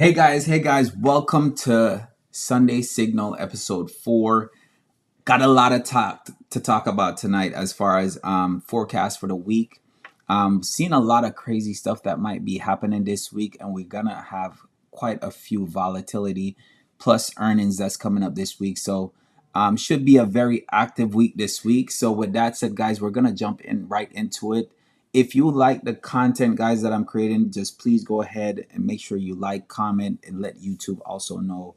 Hey guys, welcome to Sunday Signal episode 4. Got a lot of talk to talk about tonight as far as forecast for the week. Seeing a lot of crazy stuff that might be happening this week, and we're gonna have quite a few volatility plus earnings that's coming up this week. So should be a very active week this week. So with that said, guys, we're gonna jump in right into it. If you like the content, guys, that I'm creating, just please go ahead and make sure you like, comment, and let YouTube also know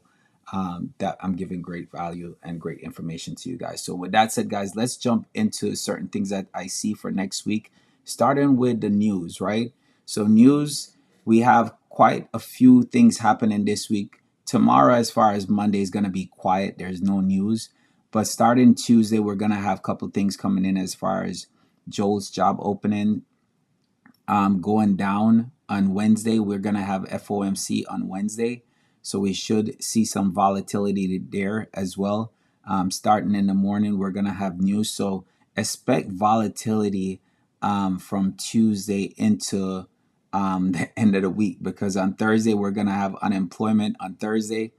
that I'm giving great value and great information to you guys. So with that said, guys, let's jump into certain things that I see for next week, starting with the news, right? So news, we have quite a few things happening this week. Tomorrow, as far as Monday, is going to be quiet. There's no news. But starting Tuesday, we're going to have a couple things coming in as far as Joel's job opening going down on Wednesday. We're going to have FOMC on Wednesday. So we should see some volatility there as well. Starting in the morning, we're going to have news. So expect volatility from Tuesday into the end of the week, because on Thursday, we're going to have unemployment on Thursday.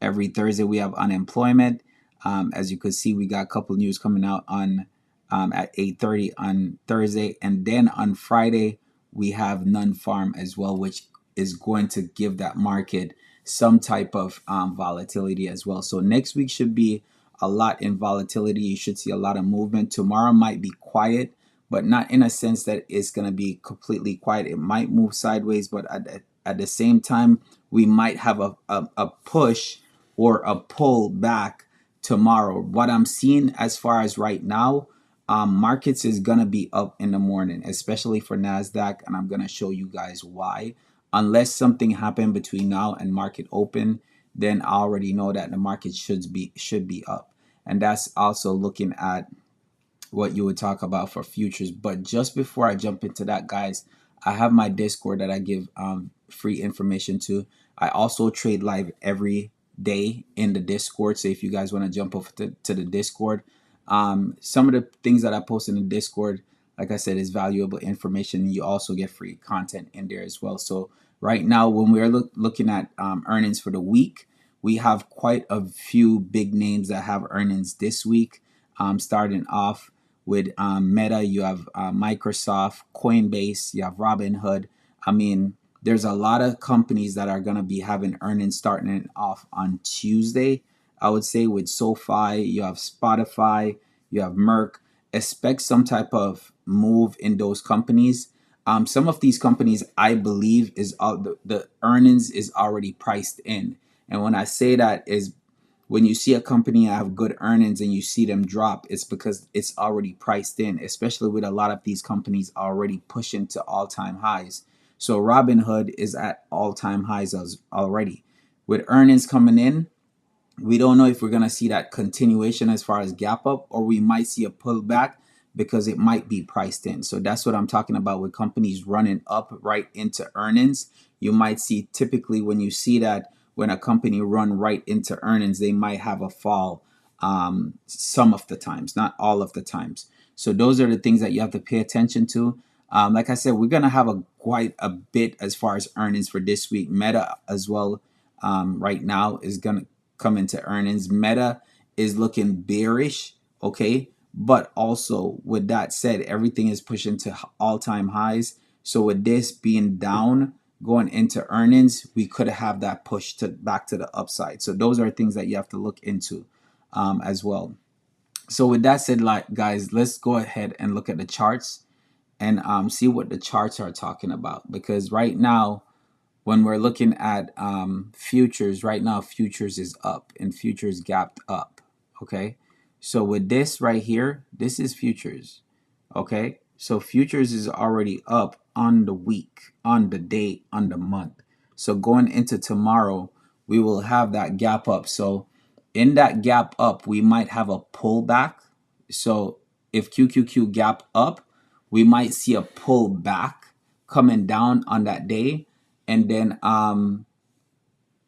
Every Thursday, we have unemployment. As you could see, we got a couple news coming out on at 8:30 on Thursday. And then on Friday, we have non-farm as well, which is going to give that market some type of volatility as well. So next week should be a lot in volatility. You should see a lot of movement. Tomorrow might be quiet, but not in a sense that it's going to be completely quiet. It might move sideways, but at the same time, we might have a push or a pull back tomorrow. What I'm seeing as far as right now, markets is going to be up in the morning, especially for NASDAQ, and I'm going to show you guys why. Unless something happened between now and market open, then I already know that the market should be up. And that's also looking at what you would talk about for futures. But just before I jump into that, guys, I have my Discord that I give free information to. I also trade live every day in the Discord. So if you guys want to jump over to the Discord, some of the things that I post in the Discord, like I said, is valuable information. You also get free content in there as well. So right now, when we're looking at earnings for the week, we have quite a few big names that have earnings this week. Starting off with Meta, you have Microsoft, Coinbase, you have Robinhood. I mean, there's a lot of companies that are going to be having earnings starting off on Tuesday. I would say with SoFi, you have Spotify, you have Merck. Expect some type of move in those companies. Some of these companies, I believe, is the earnings is already priced in. And when I say that is when you see a company have good earnings and you see them drop, it's because it's already priced in, especially with a lot of these companies already pushing to all-time highs. So Robinhood is at all-time highs already. With earnings coming in, we don't know if we're going to see that continuation as far as gap up, or we might see a pullback because it might be priced in. So that's what I'm talking about with companies running up right into earnings. You might see, typically when you see that, when a company run right into earnings, they might have a fall some of the times, not all of the times. So those are the things that you have to pay attention to. Like I said, we're going to have quite a bit as far as earnings for this week. Meta as well right now is going to come into earnings. Meta is looking bearish, okay? But also, with that said, everything is pushing to all-time highs. So with this being down, going into earnings, we could have that push to back to the upside. So those are things that you have to look into as well. So with that said, like guys, let's go ahead and look at the charts and see what the charts are talking about. Because right now, when we're looking at futures, right now futures is up and futures gapped up. Okay, so with this right here, this is futures. Okay, so futures is already up on the week, on the day, on the month. So going into tomorrow, we will have that gap up. So in that gap up, we might have a pullback. So if QQQ gap up, we might see a pullback coming down on that day, and then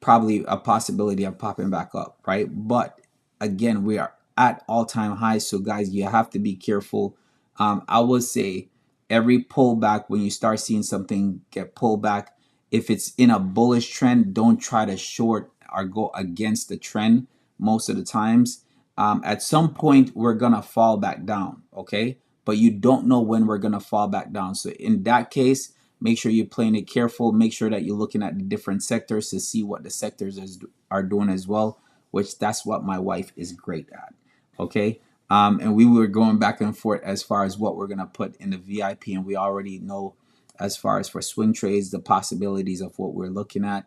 probably a possibility of popping back up, right? But again, we are at all-time highs, so guys, you have to be careful. I would say every pullback, when you start seeing something get pulled back, If it's in a bullish trend, don't try to short or go against the trend most of the times. At some point, we're going to fall back down, okay? But you don't know when we're going to fall back down. So in that case, make sure you're playing it careful. Make sure that you're looking at the different sectors to see what the sectors are doing as well, which that's what my wife is great at, okay? And we were going back and forth as far as what we're going to put in the VIP, and we already know as far as for swing trades, the possibilities of what we're looking at.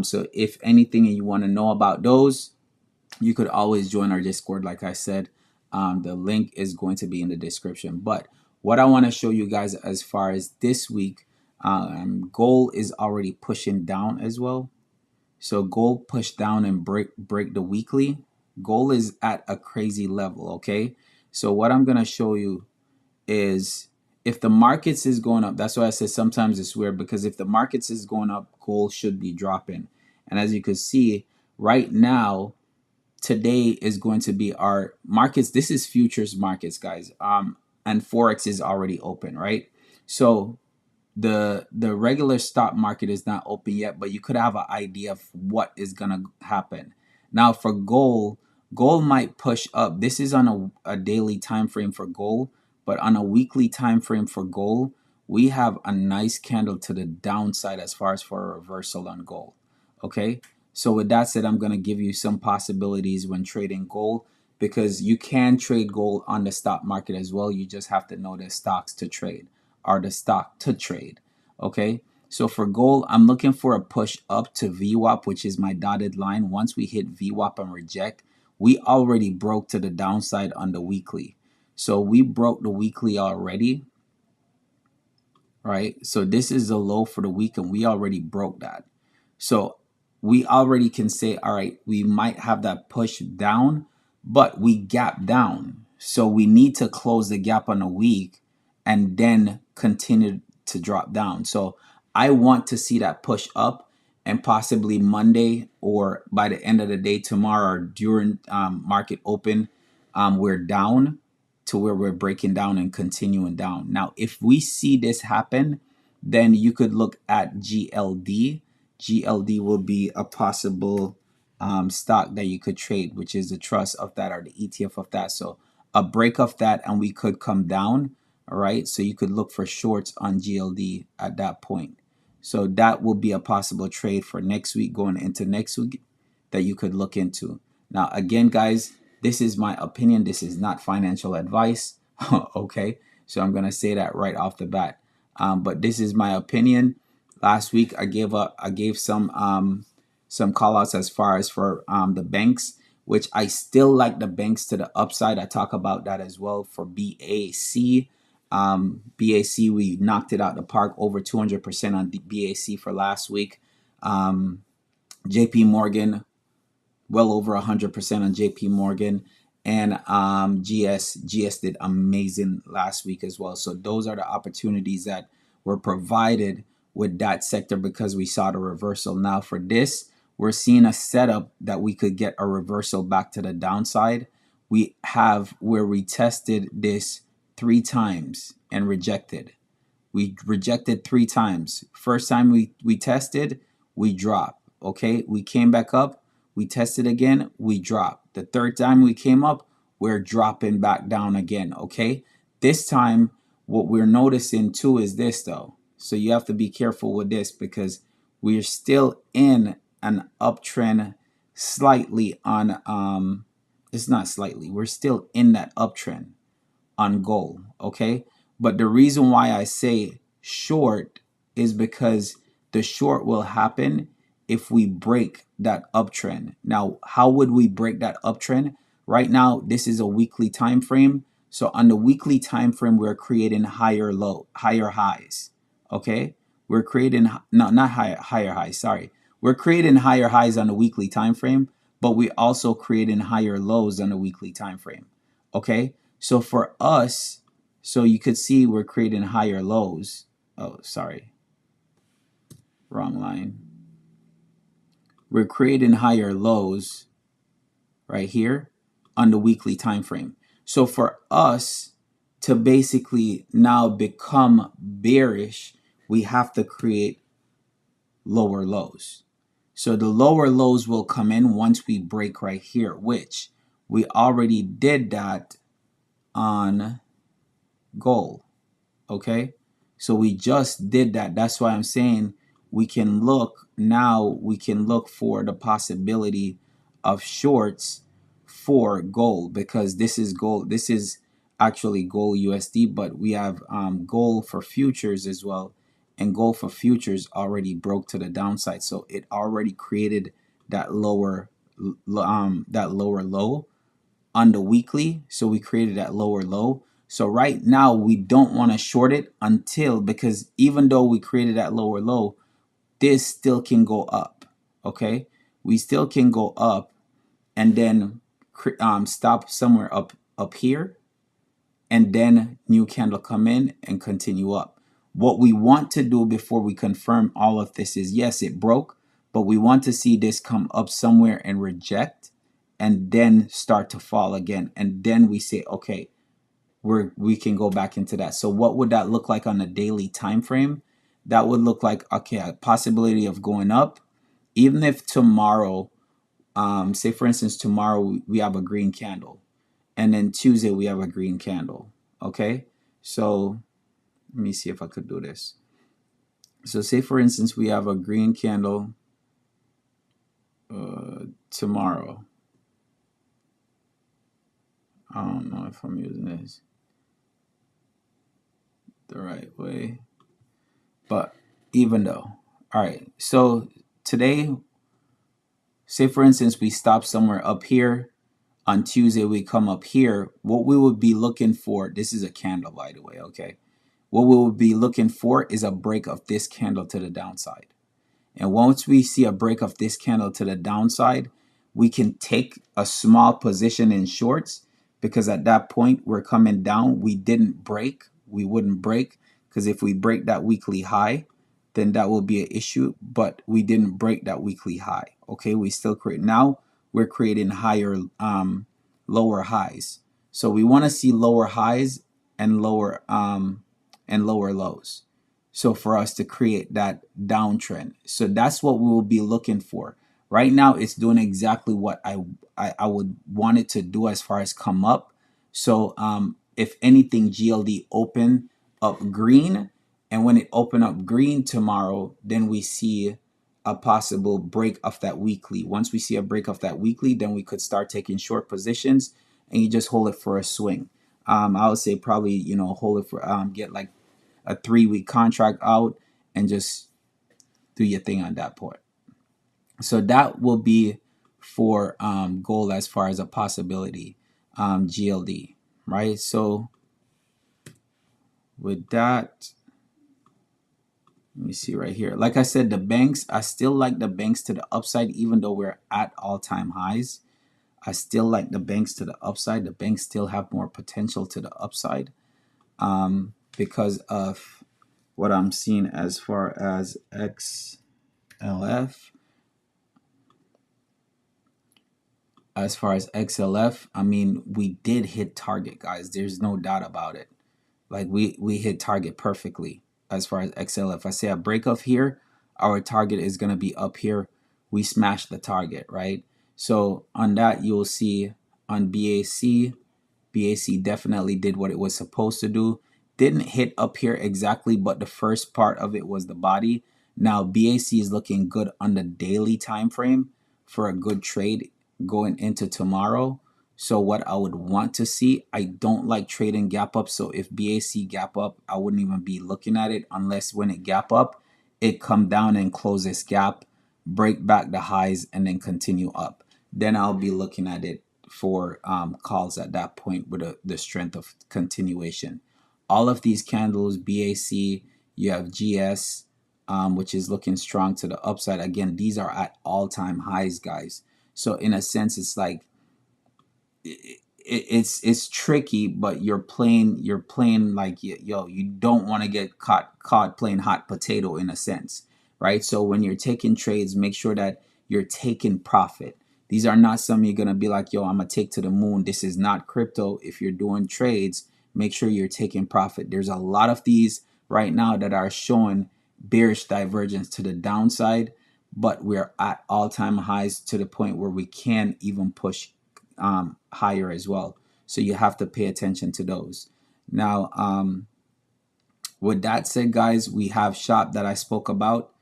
So if anything and you want to know about those, you could always join our Discord. Like I said, the link is going to be in the description. But what I want to show you guys as far as this week, gold is already pushing down as well. So gold pushed down and break the weekly. Gold is at a crazy level, okay? So what I'm going to show you is if the markets is going up, that's why I said sometimes it's weird, because if the markets is going up, gold should be dropping. And as you can see right now, today is going to be our markets. This is futures markets, guys. And Forex is already open, right? So the regular stock market is not open yet, but you could have an idea of what is gonna happen. Now for gold, gold might push up. This is on a daily time frame for gold, but on a weekly time frame for gold, we have a nice candle to the downside as far as for a reversal on gold. Okay, so with that said, I'm gonna give you some possibilities when trading gold, because you can trade gold on the stock market as well. You just have to know the stocks to trade, are the stock to trade. Okay, so for gold, I'm looking for a push up to VWAP, which is my dotted line. Once we hit VWAP and reject, we already broke to the downside on the weekly. So we broke the weekly already, right? So this is the low for the week, and we already broke that. So we already can say, all right, we might have that push down, but we gap down. So we need to close the gap on a week and then continue to drop down. So I want to see that push up, and possibly Monday or by the end of the day tomorrow or during market open, we're down to where we're breaking down and continuing down. Now, if we see this happen, then you could look at GLD. GLD will be a possible stock that you could trade, which is the trust of that or the ETF of that. So a break of that and we could come down. All right. So you could look for shorts on GLD at that point. So that will be a possible trade for next week, going into next week, that you could look into. Now, again, guys, this is my opinion. This is not financial advice. Okay. So I'm going to say that right off the bat. But this is my opinion. Last week I gave some call outs as far as for the banks, which I still like the banks to the upside. I talk about that as well for BAC. BAC, we knocked it out the park, over 200% on the BAC for last week. JP Morgan, well over 100% on JP Morgan, and GS did amazing last week as well. So those are the opportunities that were provided with that sector because we saw the reversal. Now for this, we're seeing a setup that we could get a reversal back to the downside. We have where we tested this 3 times and rejected. We rejected 3 times. First time we tested, we dropped. Okay, we came back up, we tested again, we dropped. The third time we came up, we're dropping back down again. Okay, this time what we're noticing too is this though. So you have to be careful with this because we're still in an uptrend, slightly on it's not slightly, we're still in that uptrend on gold. Okay, but the reason why I say short is because the short will happen if we break that uptrend. Now, how would we break that uptrend? Right now, this is a weekly time frame. So on the weekly time frame, we're creating higher highs. Okay, we're creating not higher highs. Sorry, we're creating higher highs on the weekly time frame, but we also creating higher lows on the weekly time frame. Okay, so for us, so you could see we're creating higher lows. Oh, sorry, wrong line. We're creating higher lows right here on the weekly time frame. So for us to basically now become bearish, we have to create lower lows. So the lower lows will come in once we break right here, which we already did that on gold. Okay, so we just did that. That's why I'm saying we can look now, we can look for the possibility of shorts for gold, because this is gold, this is actually gold USD, but we have gold for futures as well, and gold for futures already broke to the downside, so it already created that lower low on the weekly. So we created that lower low. So right now we don't want to short it until, because even though we created that lower low, this still can go up. Okay, we still can go up and then stop somewhere up here, and then new candle come in and continue up. What we want to do before we confirm all of this is, yes, it broke, but we want to see this come up somewhere and reject, and then start to fall again, and then we say, okay, we can go back into that. So what would that look like on a daily time frame? That would look like, okay, a possibility of going up. Even if tomorrow, say for instance, tomorrow we have a green candle, and then Tuesday we have a green candle. Okay, so let me see if I could do this. So say for instance we have a green candle tomorrow. I don't know if I'm using this the right way, but even though, all right, so today, say for instance we stop somewhere up here, on Tuesday we come up here, what we would be looking for, this is a candle by the way, okay, what we would be looking for is a break of this candle to the downside. And once we see a break of this candle to the downside, we can take a small position in shorts, because at that point we're coming down. We didn't break. We wouldn't break, because if we break that weekly high, then that will be an issue. But we didn't break that weekly high. Okay, we still create. Now we're creating higher, lower highs. So we want to see lower highs and lower lows, so for us to create that downtrend. So that's what we will be looking for. Right now it's doing exactly what I would want it to do as far as come up. So if anything, GLD open up green, and when it open up green tomorrow, then we see a possible break of that weekly. Once we see a break of that weekly, then we could start taking short positions, and you just hold it for a swing. I would say probably, hold it for, get like a 3-week contract out, and just do your thing on that point. So that will be for gold as far as a possibility, GLD, right? So with that, let me see right here. Like I said, the banks, I still like the banks to the upside, even though we're at all-time highs. I still like the banks to the upside. The banks still have more potential to the upside, because of what I'm seeing as far as XLF. As far as XLF, I mean, we did hit target, guys. There's no doubt about it. Like we hit target perfectly as far as XLF. I say a break off here, our target is going to be up here. We smashed the target, right? So on that, you'll see on BAC, BAC definitely did what it was supposed to do. Didn't hit up here exactly, but the first part of it was the body. Now BAC is looking good on the daily time frame for a good trade going into tomorrow. So what I would want to see, I don't like trading gap up. So if BAC gap up, I wouldn't even be looking at it, unless when it gap up, it come down and close this gap, break back the highs, and then continue up. Then I'll be looking at it for calls at that point with the strength of continuation. All of these candles, BAC, you have GS, which is looking strong to the upside. Again, these are at all-time highs, guys. So in a sense, it's like it's tricky, but you're playing like, yo, you don't want to get caught playing hot potato in a sense, right? So when you're taking trades, make sure that you're taking profit. These are not some you're gonna be like, yo, I'm gonna take to the moon. This is not crypto. If you're doing trades, make sure you're taking profit. There's a lot of these right now that are showing bearish divergence to the downside, but we're at all-time highs to the point where we can even push higher as well. So you have to pay attention to those. Now, with that said, guys, we have SHOP that I spoke about.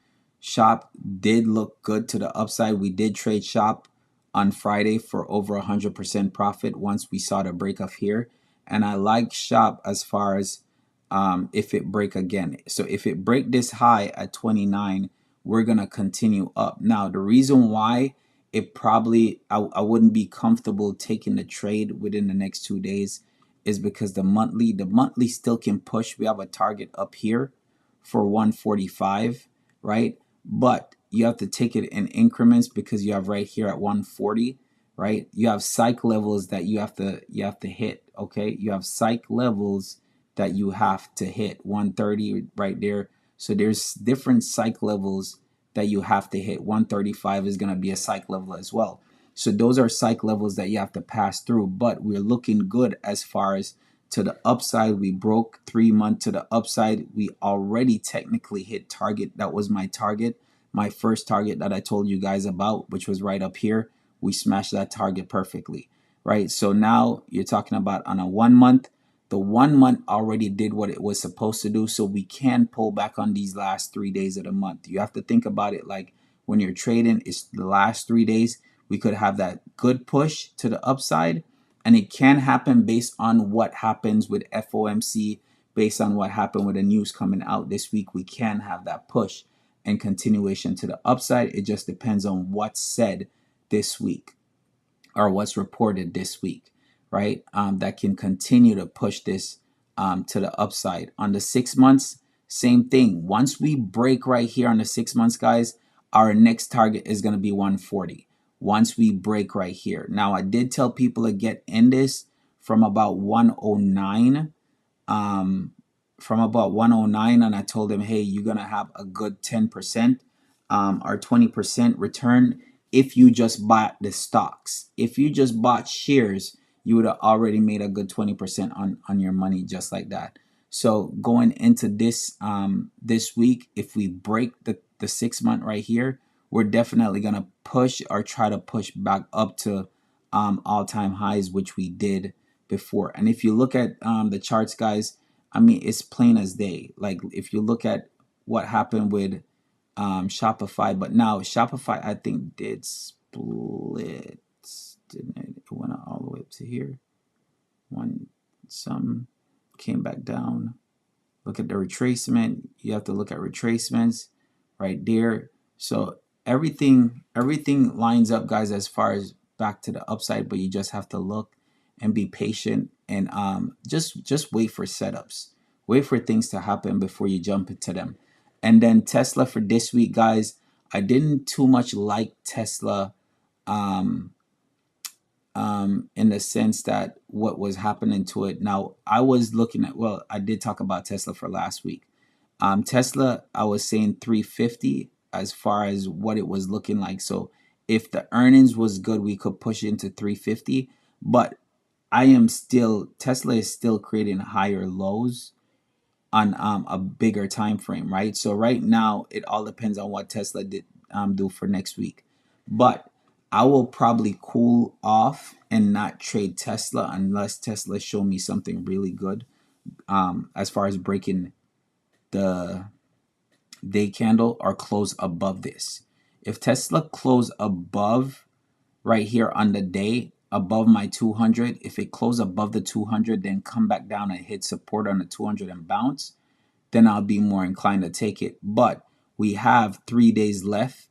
SHOP did look good to the upside. We did trade SHOP on Friday for over 100% profit once we saw the break of here. And I like SHOP as far as if it break again. So if it break this high at 29, we're going to continue up. Now, the reason why it probably, I wouldn't be comfortable taking the trade within the next 2 days is because the monthly still can push. We have a target up here for 145, right? But you have to take it in increments because you have right here at 140, right? You have psych levels that you have to hit, okay? You have psych levels that you have to hit, 130 right there. So there's different psych levels that you have to hit. 135 is going to be a psych level as well. So those are psych levels that you have to pass through, but we're looking good as far as to the upside. We broke 3 month to the upside. We already technically hit target. That was my target, my first target that I told you guys about, which was right up here. We smashed that target perfectly, right? So now you're talking about on a 1 month. The 1 month already did what it was supposed to do, so we can pull back on these last 3 days of the month. You have to think about it like when you're trading, it's the last 3 days. We could have that good push to the upside, and it can happen based on what happens with FOMC, based on what happened with the news coming out this week. We can have that push and continuation to the upside. It just depends on what's said this week or what's reported this week, right? That can continue to push this to the upside. On the 6 months, same thing. Once we break right here on the 6 months, guys, our next target is going to be 140. Once we break right here. Now, I did tell people to get in this from about 109. From about 109, and I told them, hey, you're gonna have a good 10% or 20% return if you just bought the stocks. If you just bought shares, you would have already made a good 20% on your money just like that. So going into this this week, if we break the 6 month right here, we're definitely gonna push or try to push back up to all-time highs, which we did before. And if you look at the charts, guys, I mean, it's plain as day. Like if you look at what happened with Shopify, but now Shopify, I think, did split, didn't it? It went all the way up to here. Some came back down. Look at the retracement. You have to look at retracements right there. So everything lines up, guys, as far as back to the upside, but you just have to look and be patient and just wait for setups. Wait for things to happen before you jump into them. And then Tesla for this week, guys, I didn't too much like Tesla in the sense that what was happening to it. Now, I was looking at, well, I did talk about Tesla for last week. Tesla, I was saying 350 as far as what it was looking like. So if the earnings was good, we could push into 350. But Tesla is still creating higher lows on a bigger time frame, right? So right now, it all depends on what Tesla did do for next week. But I will probably cool off and not trade Tesla unless Tesla show me something really good as far as breaking the day candle or close above this. If Tesla close above right here on the day, above my 200, if it close above the 200, then come back down and hit support on the 200 and bounce, then I'll be more inclined to take it. But we have 3 days left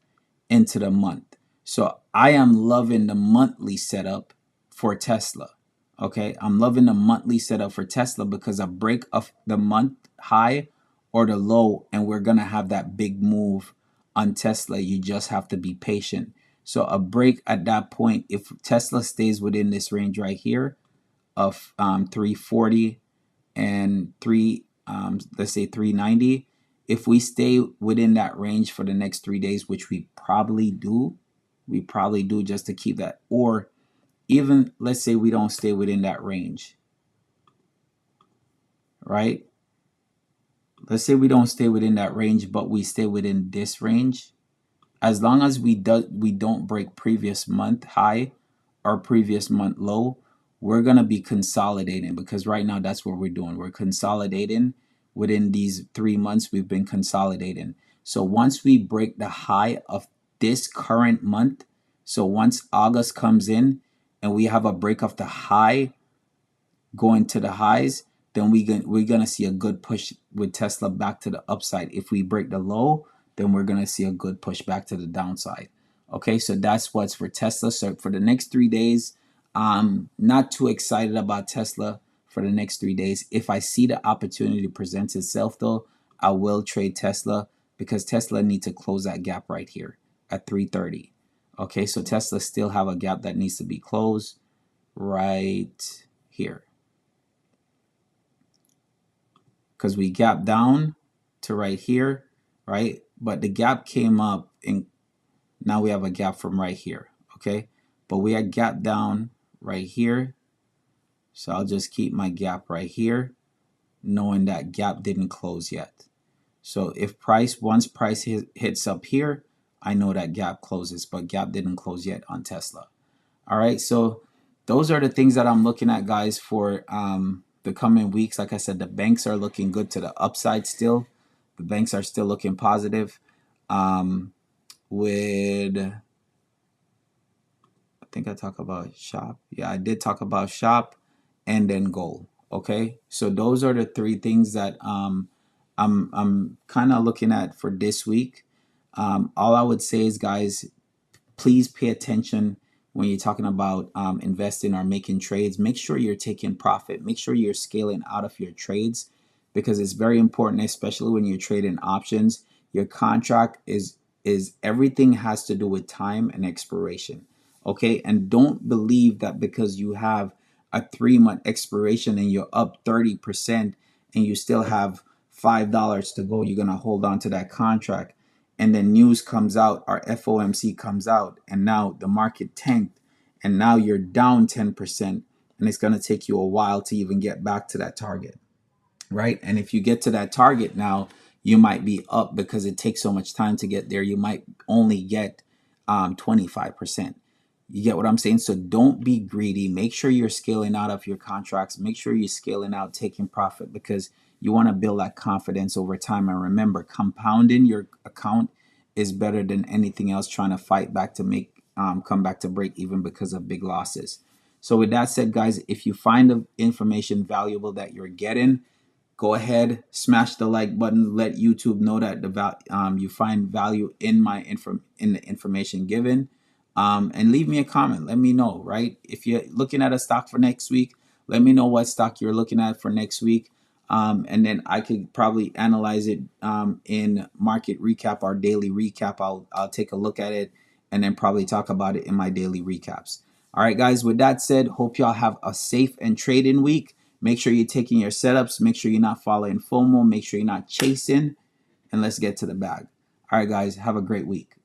into the month. So I am loving the monthly setup for Tesla. Okay, I'm loving the monthly setup for Tesla because a break of the month high or the low, and we're gonna have that big move on Tesla. You just have to be patient. So a break at that point, if Tesla stays within this range right here of 340 and let's say 390, if we stay within that range for the next 3 days, which we probably do just to keep that, or even let's say we don't stay within that range, right? let's say we don't stay within that range, but we stay within this range, as long as we don't break previous month high or previous month low, we're gonna be consolidating, because right now that's what we're doing. We're consolidating within these 3 months. We've been consolidating. So once we break the high of this current month, so once August comes in and we have a break of the high going to the highs, then we're gonna see a good push with Tesla back to the upside. If we break the low, then we're gonna see a good push back to the downside. Okay, so that's what's for Tesla. So for the next 3 days, not too excited about Tesla for the next 3 days. If I see the opportunity presents itself, though, I will trade Tesla, because Tesla needs to close that gap right here at 330. Okay, so Tesla still have a gap that needs to be closed right here, because we gap down to right here, right? But the gap came up, and now we have a gap from right here, okay? But we had gap down right here. So I'll just keep my gap right here, knowing that gap didn't close yet. So if once price hits up here, I know that gap closes, but gap didn't close yet on Tesla. All right, so those are the things that I'm looking at, guys, for the coming weeks. Like I said, the banks are looking good to the upside still. The banks are still looking positive. With, I think I talked about shop. Yeah, I did talk about shop and then gold. Okay, so those are the three things that I'm kind of looking at for this week. All I would say is, guys, please pay attention when you're talking about investing or making trades. Make sure you're taking profit. Make sure you're scaling out of your trades, because it's very important, especially when you're trading options. Your contract is everything has to do with time and expiration. Okay, and don't believe that because you have a 3-month expiration and you're up 30% and you still have $5 to go, you're gonna hold on to that contract, and then news comes out, our FOMC comes out, and now the market tanked, and now you're down 10%, and it's going to take you a while to even get back to that target, right? And if you get to that target now, you might be up, because it takes so much time to get there. You might only get 25%. You get what I'm saying? So don't be greedy. Make sure you're scaling out of your contracts. Make sure you're scaling out, taking profit, because you want to build that confidence over time. And remember, compounding your account is better than anything else trying to fight back to make come back to break even because of big losses. So with that said, guys, if you find the information valuable that you're getting, go ahead, smash the like button. Let YouTube know that you find value in in the information given, and leave me a comment. Let me know, right? If you're looking at a stock for next week, let me know what stock you're looking at for next week, and then I could probably analyze it in market recap, our daily recap. I'll take a look at it and then probably talk about it in my daily recaps. All right, guys. With that said, hope y'all have a safe and trading week. Make sure you're taking your setups. Make sure you're not following FOMO. Make sure you're not chasing. And let's get to the bag. All right, guys. Have a great week.